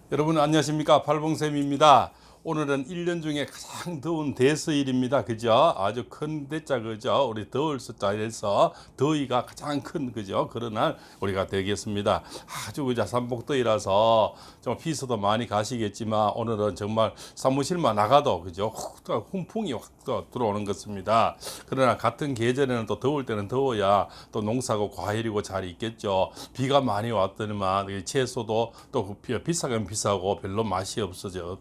여러분 안녕하십니까, 팔봉쌤입니다. 오늘은 1년 중에 가장 더운 대서일입니다. 그죠? 아주 큰 대자, 그죠? 우리 더울 숫자에서 더위가 가장 큰, 그죠? 그런 날 우리가 되겠습니다. 아주 그죠? 삼복더위라서 좀 피서도 많이 가시겠지만 오늘은 정말 사무실만 나가도, 그죠? 훈풍이 확 들어오는 것입니다. 그러나 같은 계절에는 또 더울 때는 더워야 또 농사고 과일이고 잘 있겠죠. 비가 많이 왔더니만 채소도 또 비싸긴 비싸고 별로 맛이 없죠.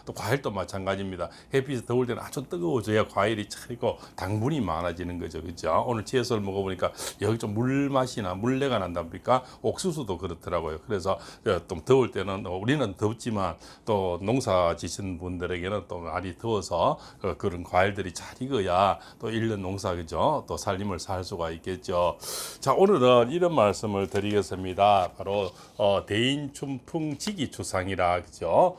또 과일도 마찬가지입니다. 햇빛이 더울 때는 아주 뜨거워져야 과일이 차리고 당분이 많아지는 거죠. 그죠? 오늘 채소를 먹어보니까 여기 좀 물맛이나 물내가 난답니까? 옥수수도 그렇더라고요. 그래서 좀 더울 때는 우리는 덥지만 또 농사 지신 분들에게는 또 날이 더워서 그런 과일들이 잘 익어야 또 1년 농사, 그죠? 또 살림을 살 수가 있겠죠. 자, 오늘은 이런 말씀을 드리겠습니다. 바로 대인춘풍지기추상이라, 그죠?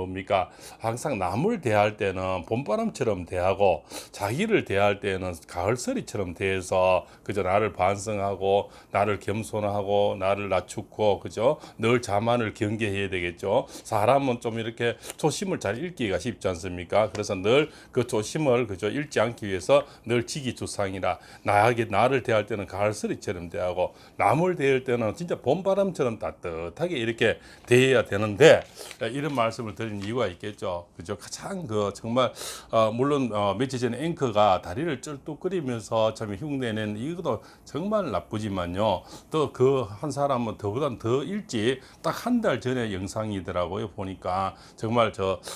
뭡니까? 항상 남을 대할 때는 봄바람처럼 대하고 자기를 대할 때는 가을서리처럼 대해서, 그죠? 나를 반성하고 나를 겸손하고 나를 낮추고, 그죠? 늘 자만을 경계해야 되겠죠. 사람은 좀 이렇게 조심을 잘 읽기가 쉽지 않습니까? 그래서 늘 그 조심을, 그죠? 읽지 않기 위해서 늘 지기추상이라, 나를 대할 때는 가을서리처럼 대하고 남을 대할 때는 진짜 봄바람처럼 따뜻하게 이렇게 대해야 되는데, 이런 말씀을 드린 이유가 있겠죠. 그죠? 가장 정말 물론 며칠 전에 앵커가 다리를 쩔뚝거리면서 참 흉내낸 이것도 정말 나쁘지만요. 또 그 한 사람은 저보다 더 일찍 딱 한 달 전에 영상이더라고요. 보니까 정말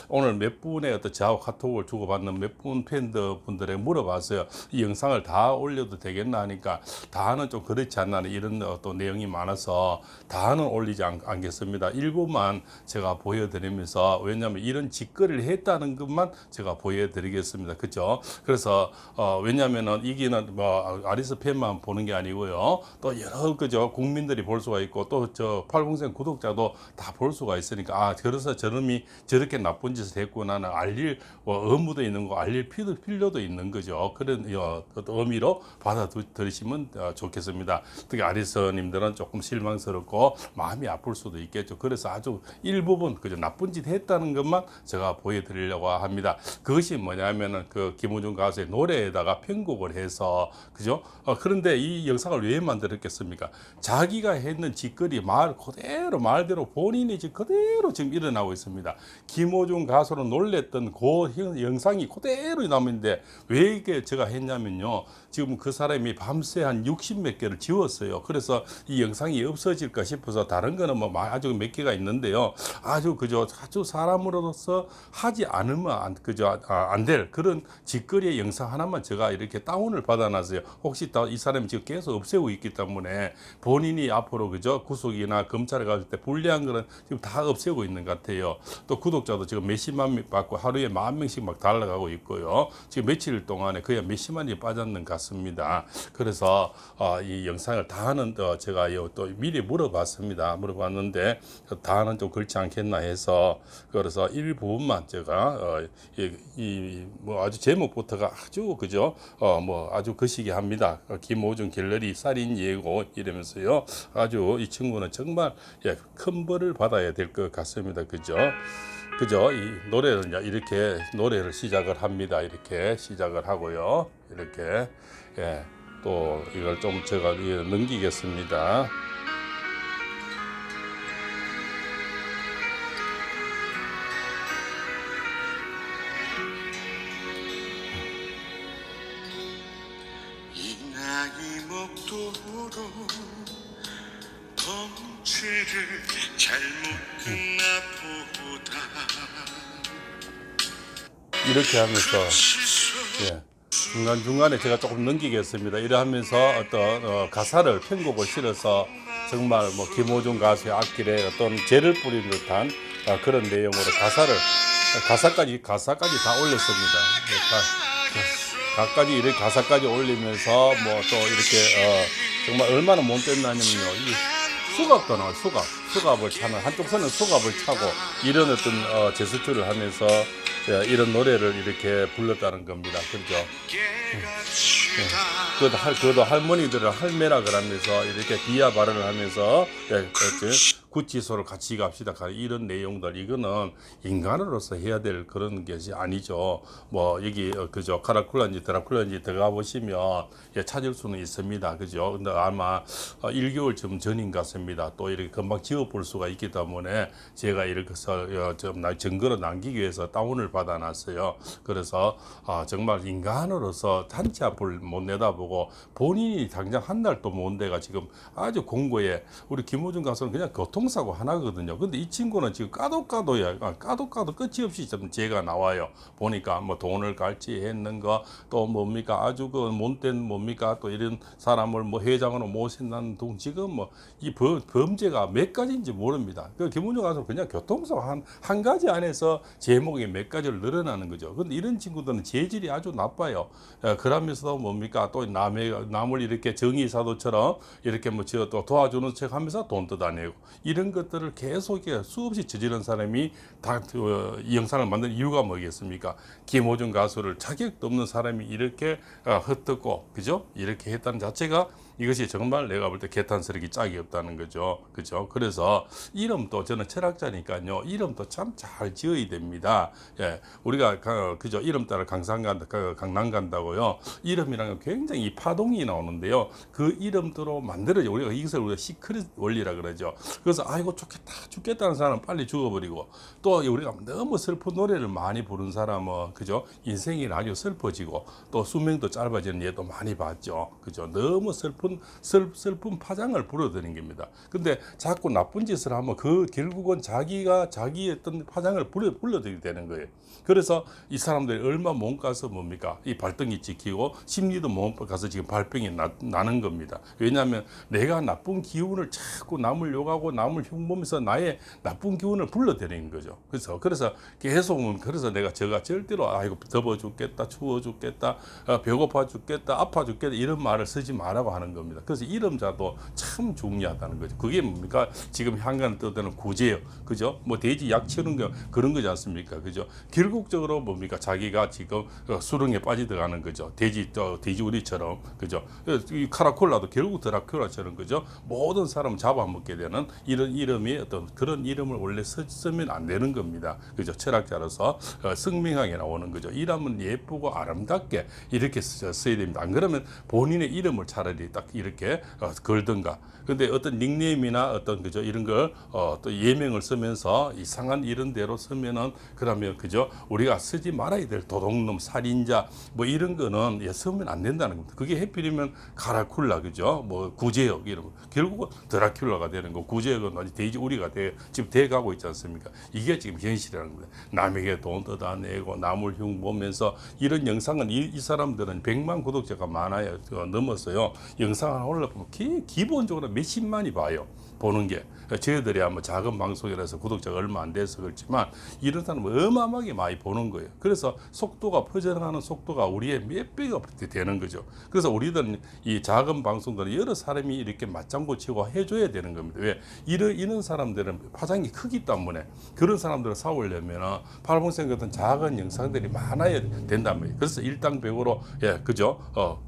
오늘 몇 분의 어떤 저하고 카톡을 주고받는 몇 분 팬분들에게 물어봤어요. 이 영상을 다 올려도 되겠나 하니까 다는 좀 그렇지 않나, 이런 또 내용이 많아서 다는 올리지 않겠습니다. 일부만 제가 보여드리면서, 왜냐하면 이런 짓거리를 했다는 것만 제가 보여드리겠습니다. 그죠? 그래서 왜냐하면은 이기는 뭐 아리스 팬만 보는 게 아니고요, 또 여러, 그죠? 국민들이 볼 수가 있고 또 팔봉생 구독자도 다 볼 수가 있으니까, 그래서 저놈이 저렇게 나쁜 짓을 했구나는 알릴 의무도 있는 거, 알릴 필요도 있는 거죠. 그런 의미로 받아들이시면 좋겠습니다. 특히 아리스님들은 조금 실망스럽고 마음이 아플 수도 있겠죠. 그래서 아주 일부분, 그죠? 나쁜 짓 했다는 것만 제가 보여드리려고 합니다. 그것이 뭐냐면은 그 김우중 가수의 노래에다가 편곡을 해서, 그죠? 그런데 이 영상을 왜 만들었겠습니까? 자기가 했는 짓거리 말대로 본인이 지금 그대로 지금 일어나고 있습니다. 김우중 가수로 놀랬던 그 영상이 그대로 남는데, 왜 이게 제가 했냐면요, 지금 그 사람이 밤새 한 60몇 개를 지웠어요. 그래서 이 영상이 없어질까 싶어서, 다른 거는 뭐 아주 몇 개가 있는데요, 아주 사람으로서 하지 않으면 안 될 그런 짓거리의 영상 하나만 제가 이렇게 다운을 받아놨어요. 혹시 이 사람이 지금 계속 없애고 있기 때문에 본인이 앞으로, 그죠? 구속이나 검찰에 갔을 때 불리한 거는 지금 다 없애고 있는 것 같아요. 또 구독자도 지금 몇십만 명 받고 하루에 10,000명씩 막 달라가고 있고요. 지금 며칠 동안에 거의 몇십만이 빠졌는 것 같습니다. 그래서 이 영상을 다 하는 제가 또 미리 물어봤는데 다는 좀 그렇지 않겠나 해서, 그래서 일부분만 제가 뭐 아주 제목부터가 아주, 그죠? 뭐 아주 거시기 합니다. 김호중 갤러리 살인 예고 이러면서요, 아주 이 친구는 정말 큰 벌을 받아야 될 것 같습니다. 그죠? 이 노래를 이렇게 노래를 시작을 합니다. 이렇게 시작을 하고요. 이렇게 또 이걸 좀 제가 넘기겠습니다. 이 나이 먹도록 덩치를 잘못 끝나 보다 이렇게 하면서 중간중간에 제가 조금 넘기겠습니다. 이래 하면서 어떤 가사를, 편곡을 실어서 정말 뭐 김호중 가수의 앞길에 어떤 죄를 뿌린 듯한 그런 내용으로 가사까지 다 올렸습니다. 이렇게 가사까지 올리면서 뭐 또 이렇게 정말 얼마나 못됐냐면요, 이 수갑도 나와요. 수갑을 차는, 한쪽 손은 수갑을 차고 이런 어떤 제스처를 하면서 이런 노래를 이렇게 불렀다는 겁니다. 그렇죠? 그것도 할머니들을 할매라 그러면서 이렇게 비하 발언을 하면서 구치소를 같이 갑시다. 이런 내용들 이거는 인간으로서 해야 될 그런 것이 아니죠. 뭐 여기 그죠 카라쿨라인지 드라큘라인지 들어가 보시면 예, 찾을 수는 있습니다. 그죠? 근데 아마 1개월쯤 전인 것 같습니다. 또 이렇게 금방 지워볼 수가 있기 때문에 제가 이렇게 좀 증거로 남기기 위해서 다운을 받아놨어요. 그래서 정말 인간으로서 한치 앞을 못 내다보고 본인이 당장 한 달도 못 돼가 지금 아주 공고에 우리 김호중 가수는 그냥 교통사고 하나거든요. 근데 이 친구는 지금 까도 끝이 없이 좀 죄가 나와요. 보니까 뭐 돈을 갈취했는가 또 뭡니까 아주 그 못된 뭡니까 또 이런 사람을 뭐 회장으로 모신다는 등 지금 뭐 이 범죄가 몇 가지인지 모릅니다. 그 김호중 가수는 그냥 교통사고 한 가지 안에서 제목이 몇 가지를 늘어나는 거죠. 근데 이런 친구들은 재질이 아주 나빠요. 그러면서도 뭡니까 또 남을 이렇게 정의사도처럼 이렇게 뭐 또 도와주는 척 하면서 돈 뜯어내고 이런 것들을 계속 수없이 저지른 사람이 다 이 영상을 만든 이유가 뭐겠습니까? 김호중 가수를 자격도 없는 사람이 이렇게 헛듣고 그죠? 이렇게 했다는 자체가 이것이 정말 내가 볼 때 개탄스럽기 짝이 없다는 거죠. 그죠? 그래서 이름도 저는 철학자니까요. 이름도 참 잘 지어야 됩니다. 예. 우리가 그죠? 이름 따라 강남 간다고요. 이름이라는 건 굉장히 파동이 나오는데요. 그 이름대로 만들어져. 이것을 우리가 시크릿 원리라 그러죠. 그래서 아이고 좋겠다 죽겠다는 사람은 빨리 죽어버리고 또 우리가 너무 슬픈 노래를 많이 부른 사람은 그죠? 인생이 아주 슬퍼지고 또 수명도 짧아지는 예도 많이 봤죠. 그죠? 너무 슬픈 파장을 불어들인 겁니다. 근데 자꾸 나쁜 짓을 하면 그 결국은 자기의 어떤 파장을 불러들이게 되는 거예요. 그래서 이 사람들이 얼마 못 가서 뭡니까? 이 발등이 찍히고 심리도 못 가서 지금 발병이 나는 겁니다. 왜냐하면 내가 나쁜 기운을 자꾸 남을 욕하고 남을 흉보면서 나의 나쁜 기운을 불러들이는 거죠. 그래서 계속 그래서 제가 절대로 아이고 더워 죽겠다, 추워 죽겠다, 배고파 죽겠다, 아파 죽겠다 이런 말을 쓰지 말라고 하는 겁니다. 그래서 이름자도 참 중요하다는 거죠. 그게 뭡니까? 지금 향간을 떠드는 구제요. 그죠? 뭐 돼지 약 치는 거 그런 거지 않습니까? 그죠? 결국적으로 뭡니까? 자기가 지금 수렁에 빠져들어가는 거죠. 돼지우리처럼 그죠? 이 카라콜라도 결국 드라큘라처럼 그죠? 모든 사람을 잡아먹게 되는 이런 이름이 어떤 그런 이름을 원래 쓰면 안 되는 겁니다. 그죠? 철학자로서 승명하게 나오는 거죠. 이름은 예쁘고 아름답게 이렇게 써야 됩니다. 안 그러면 본인의 이름을 차라리 딱 이렇게 걸든가. 근데 어떤 닉네임이나 어떤 그죠 이런 걸 또 예명을 쓰면서 이상한 이런 대로 쓰면은 그러면 그죠 우리가 쓰지 말아야 될 도둑놈 살인자 뭐 이런 거는 쓰면 안 된다는 겁니다. 그게 해필이면 카라쿨라 그죠 뭐 구제역 이런 거 결국은 드라큘라가 되는 거 구제역은 아주 돼지우리가 지금 돼가고 있지 않습니까? 이게 지금 현실이라는 겁니다. 남에게 돈 뜯어내고 남을 흉보면서 이런 영상은 이 사람들은 100만 구독자가 많아요. 넘었어요. 영상을 올라보면 기본적으로 몇십만이 봐요. 보는 게 저희들이야 뭐 작은 방송이라서 구독자가 얼마 안 돼서 그렇지만 이런 사람은 어마어마하게 많이 보는 거예요. 그래서 속도가 퍼져나가는 속도가 우리의 몇 배가 되는 거죠. 그래서 우리들은 이 작은 방송들은 여러 사람이 이렇게 맞장구 치고 해줘야 되는 겁니다. 왜? 이런 사람들은 파장이 크기 때문에 그런 사람들을 싸우려면 팔봉생 같은 작은 영상들이 많아야 된단 말이에요. 그래서 일당백으로 예 그죠?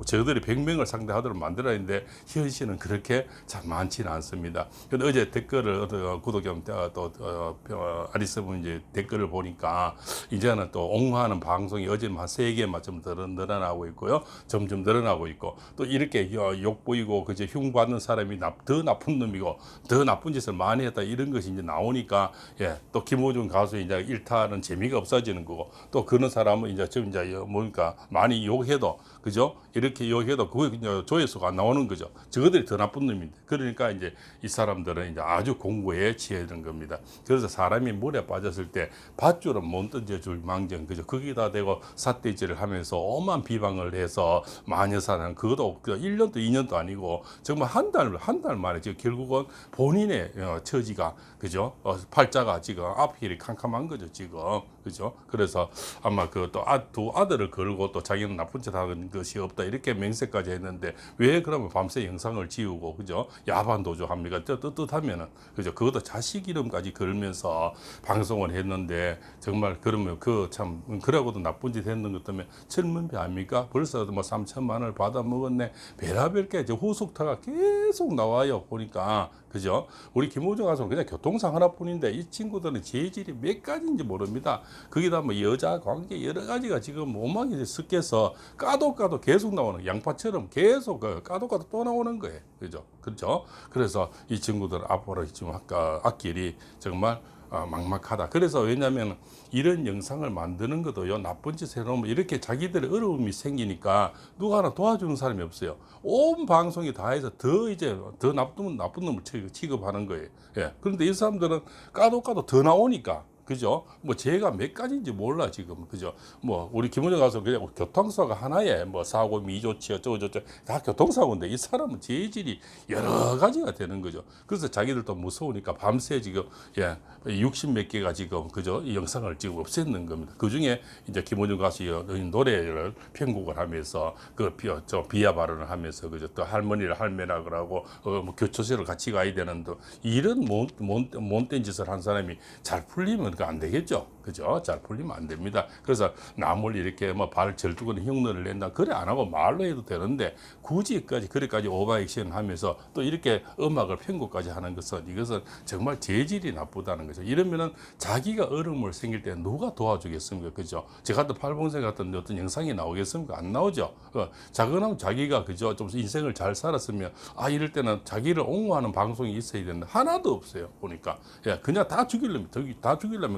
저희들이 100명을 상대하도록 만들어야 하는데 현실은 그렇게 참 많지는 않습니다. 근데 어제 댓글을 구독형 또 아리스분 이제 댓글을 보니까 이제는 또 옹호하는 방송이 어제만 3개만 좀 늘어나고 있고요. 점점 늘어나고 있고 또 이렇게 욕 보이고 그저 흉 받는 사람이 더 나쁜 놈이고 더 나쁜 짓을 많이 했다 이런 것이 이제 나오니까 예, 또 김호중 가수 이제 일탈은 재미가 없어지는 거고 또 그런 사람은 이제 좀 이제 뭡니까 많이 욕해도 그죠? 이렇게 욕해도 그게 조회수가 안 나오는 거죠. 저것들이 더 나쁜 놈인데 그러니까 이제 이 사람들은 이제 아주 공고에 취해든 겁니다. 그래서 사람이 물에 빠졌을 때 밧줄은 못 던져줄 망정 그죠? 거기다 대고 삿대질을 하면서 오만 비방을 해서 마녀사냥 그것도 1년도 2년도 아니고 정말 한 달 만에 지금 결국은 본인의 처지가 그죠? 팔자가 지금 앞길이 캄캄한 거죠 지금 그죠? 그래서 아마 그 또 두 아들을 걸고 또 자기는 나쁜 짓 하는 것이 없다 이렇게 맹세까지 했는데 왜 그러면 밤새 영상을 지우고 그죠? 야반 도주합니까? 진짜 떳떳하면은 그죠. 그것도 자식 이름까지 걸면서 방송을 했는데 정말 그러면 그 참 그러고도 나쁜 짓 했는 것 때문에 젊은 배 아닙니까? 벌써 뭐 3천만 원을 받아 먹었네. 별의별 게 이제 후속타가 계속 나와요. 보니까 그죠? 우리 김호중 가수는 그냥 교통상 하나뿐인데 이 친구들은 재질이 몇 가지인지 모릅니다. 거기다 뭐 여자 관계 여러 가지가 지금 오만이 섞여서 까도 계속 나오는 양파처럼 계속 까도 또 나오는 거예요. 그죠? 그렇죠? 그래서 이 친구들 앞으로 지금 아까 앞길이 정말 막막하다. 그래서 왜냐하면 이런 영상을 만드는 것도요, 나쁜 짓 해놓으면 이렇게 자기들의 어려움이 생기니까 누가 하나 도와주는 사람이 없어요. 온 방송이 다 해서 더 이제 더 나쁜 놈을 취급하는 거예요. 예. 그런데 이 사람들은 까도 더 나오니까. 그죠? 뭐 제가 몇 가지인지 몰라 지금. 그죠? 뭐 우리 김원영 가서 그냥 교통사고가 하나에 뭐 사고 미조치 어쩌고 다 교통사고인데 이 사람은 재질이 여러 가지가 되는 거죠. 그래서 자기들도 무서우니까 밤새 지금 60 몇 개가 지금 그죠? 이 영상을 지금 없앴는 겁니다. 그 중에 이제 김원영 가수의 노래를 편곡을 하면서 비하 발언을 하면서 그죠? 또 할머니를 할매라 그러고 뭐 교초소를 같이 가야 되는 또 이런 못된 짓을 한 사람이 잘 풀리면 안 되겠죠. 그죠? 잘 풀리면 안 됩니다. 그래서 남을 이렇게 뭐 발 절두거나 흉내를 낸다. 그래 안 하고 말로 해도 되는데 굳이까지 그래까지 오버액션 하면서 또 이렇게 음악을 편곡까지 하는 것은 이것은 정말 재질이 나쁘다는 거죠. 이러면은 자기가 어려움을 생길 때 누가 도와주겠습니까? 그죠? 저 같은 팔봉생 같은 어떤 영상이 나오겠습니까? 안 나오죠. 자그나마 자기가 그죠? 좀 인생을 잘 살았으면 이럴 때는 자기를 옹호하는 방송이 있어야 된다. 하나도 없어요. 보니까. 그냥 다 죽이려면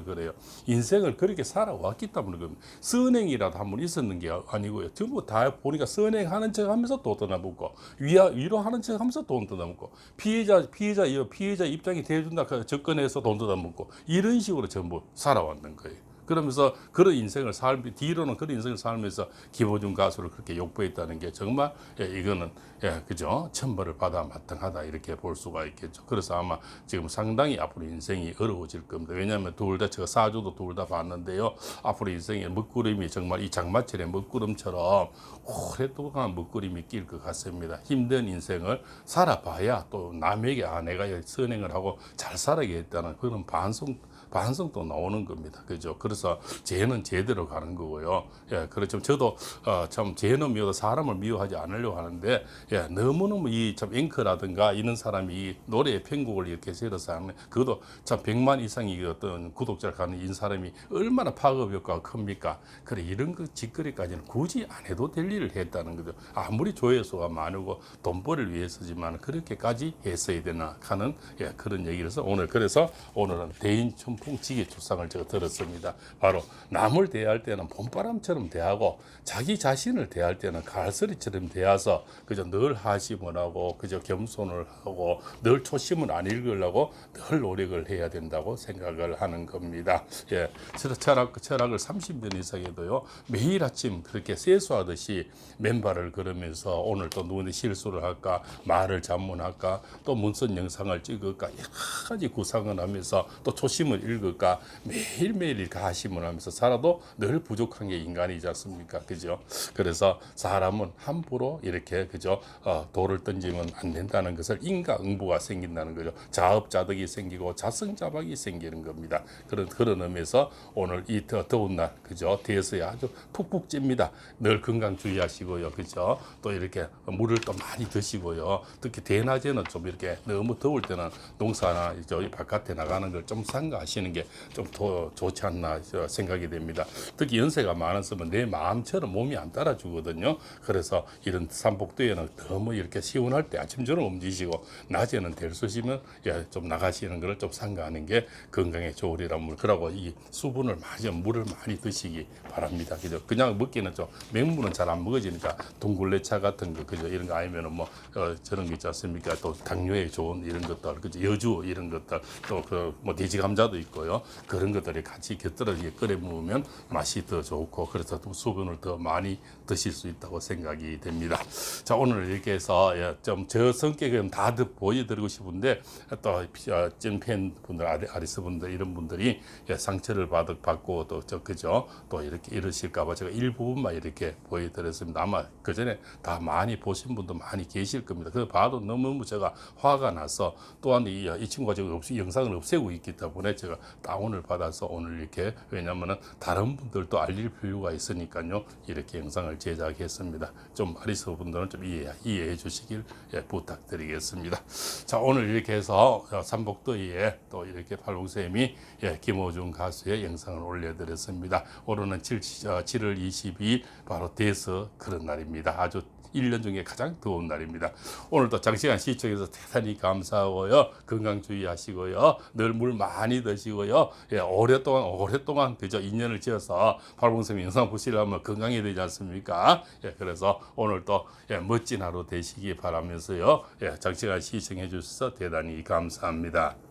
그래요. 인생을 그렇게 살아왔기 때문에 겁니다. 선행이라도 한 번 있었는 게 아니고요. 전부 다 보니까 선행하는 척 하면서 돈 떠나먹고, 위로하는 척 하면서 돈 떠나먹고, 피해자 입장이 돼준다, 접근해서 돈 떠나먹고, 이런 식으로 전부 살아왔는 거예요. 그러면서 그런 인생을 뒤로는 그런 인생을 살면서 김호중 가수를 그렇게 욕보했다는 게 정말 이거는 그죠? 천벌을 받아 마땅하다 이렇게 볼 수가 있겠죠. 그래서 아마 지금 상당히 앞으로 인생이 어려워질 겁니다. 왜냐하면 둘 다 제가 사주도 둘 다 봤는데요. 앞으로 인생의 먹구름이 정말 이 장마철의 먹구름처럼 오랫동안 먹구름이 낄 것 같습니다. 힘든 인생을 살아봐야 또 남에게 내가 선행을 하고 잘 살아야겠다는 그런 반성도 나오는 겁니다. 그죠? 그래서 죄는 제대로 가는 거고요. 그렇죠. 저도 참 죄는 미워도 사람을 미워하지 않으려고 하는데, 너무너무 이 참 앵커라든가 이런 사람이 이 노래의 편곡을 이렇게 세워서 하는, 그것도 참 100만 이상이 어떤 구독자를 가는 이 사람이 얼마나 파급 효과가 큽니까? 그래, 이런 그 짓거리까지는 굳이 안 해도 될 일을 했다는 거죠. 아무리 조회수가 많고 돈벌이를 위해서지만 그렇게까지 했어야 되나 하는 그런 얘기라서 그래서 오늘은 대인 천풍지기 조상을 제가 들었습니다. 바로 남을 대할 때는 봄바람처럼 대하고 자기 자신을 대할 때는 가을소리처럼 대해서 그저 늘 하심을 하고 그저 겸손을 하고 늘 초심을 안 읽으려고 늘 노력을 해야 된다고 생각을 하는 겁니다. 철학을 30년 이상 해도요, 매일 아침 그렇게 세수하듯이 맨발을 걸으면서 오늘 또 누구한테 실수를 할까, 말을 잘못할까, 또 문선 영상을 찍을까, 여러 가지 구상을 하면서 또 초심을 읽을까, 매일매일 이렇게 하심을 하면서 살아도 늘 부족한 게 인간이지 않습니까? 그죠? 그래서 사람은 함부로 이렇게 그죠? 돌을 던지면 안 된다는 것을 인과응보가 생긴다는 거죠. 자업자득이 생기고 자성자박이 생기는 겁니다. 그런 의미에서 오늘 이 더운 날, 그죠? 대서에 아주 푹푹 찝니다. 늘 건강 주의하시고요. 그죠? 또 이렇게 물을 또 많이 드시고요. 특히 대낮에는 좀 이렇게 너무 더울 때는 농사나 저희 바깥에 나가는 걸 좀 삼가하시는 게 좀 더 좋지 않나 생각이 됩니다. 특히 연세가 많았으면 내 마음처럼 몸이 안 따라주거든요. 그래서 이런 삼복도에는 너무 이렇게 시원할 때 아침처럼 움직이시고 낮에는 될 수 있으면 좀 나가시는 걸 좀 삼가하는 게 건강에 좋으리라. 그러고 이 수분을 물을 많이 드시기 바랍니다. 그죠? 그냥 먹기는 좀 맹물은 잘 안 먹어지니까 둥글레차 같은 거 그죠? 이런 거 아니면은 뭐 저런 거 있지 않습니까? 또 당뇨에 좋은 이런 것들, 그죠? 여주 이런 것들, 또 뭐 돼지 감자도 있고 있고요. 그런 것들이 같이 곁들여지게 끓여 먹으면 맛이 더 좋고 그래서 또 수분을 더 많이 드실 수 있다고 생각이 됩니다. 자, 오늘 이렇게 해서 좀 저 성격은 다들 보여드리고 싶은데 또 찐팬 분들, 아리스 분들 이런 분들이 상처를 받고 또 그죠? 또 이렇게 이러실까봐 제가 일부분만 이렇게 보여드렸습니다. 아마 그 전에 다 많이 보신 분도 많이 계실 겁니다. 그거 봐도 너무 제가 화가 나서 또한 이 친구가 지금 영상을 없애고 있기 때문에 제가 다운을 받아서 오늘 이렇게 왜냐면은 다른 분들도 알릴 필요가 있으니까요. 이렇게 영상을 제작했습니다. 좀 아리스 분들은 좀 이해해 주시길 부탁드리겠습니다. 자, 오늘 이렇게 해서 삼복더위에 또 이렇게 팔봉쌤이 김호중 가수의 영상을 올려드렸습니다. 오늘은 7월 22일 바로 대서 그런 날입니다. 아주 1년 중에 가장 더운 날입니다. 오늘도 장시간 시청해서 대단히 감사하고요. 건강 주의하시고요. 늘 물 많이 드시고요. 오랫동안 그저 인연을 지어서 팔봉쌤 영상 보시려면 건강해야 되지 않습니까? 그래서 오늘도 멋진 하루 되시기 바라면서요. 장시간 시청해 주셔서 대단히 감사합니다.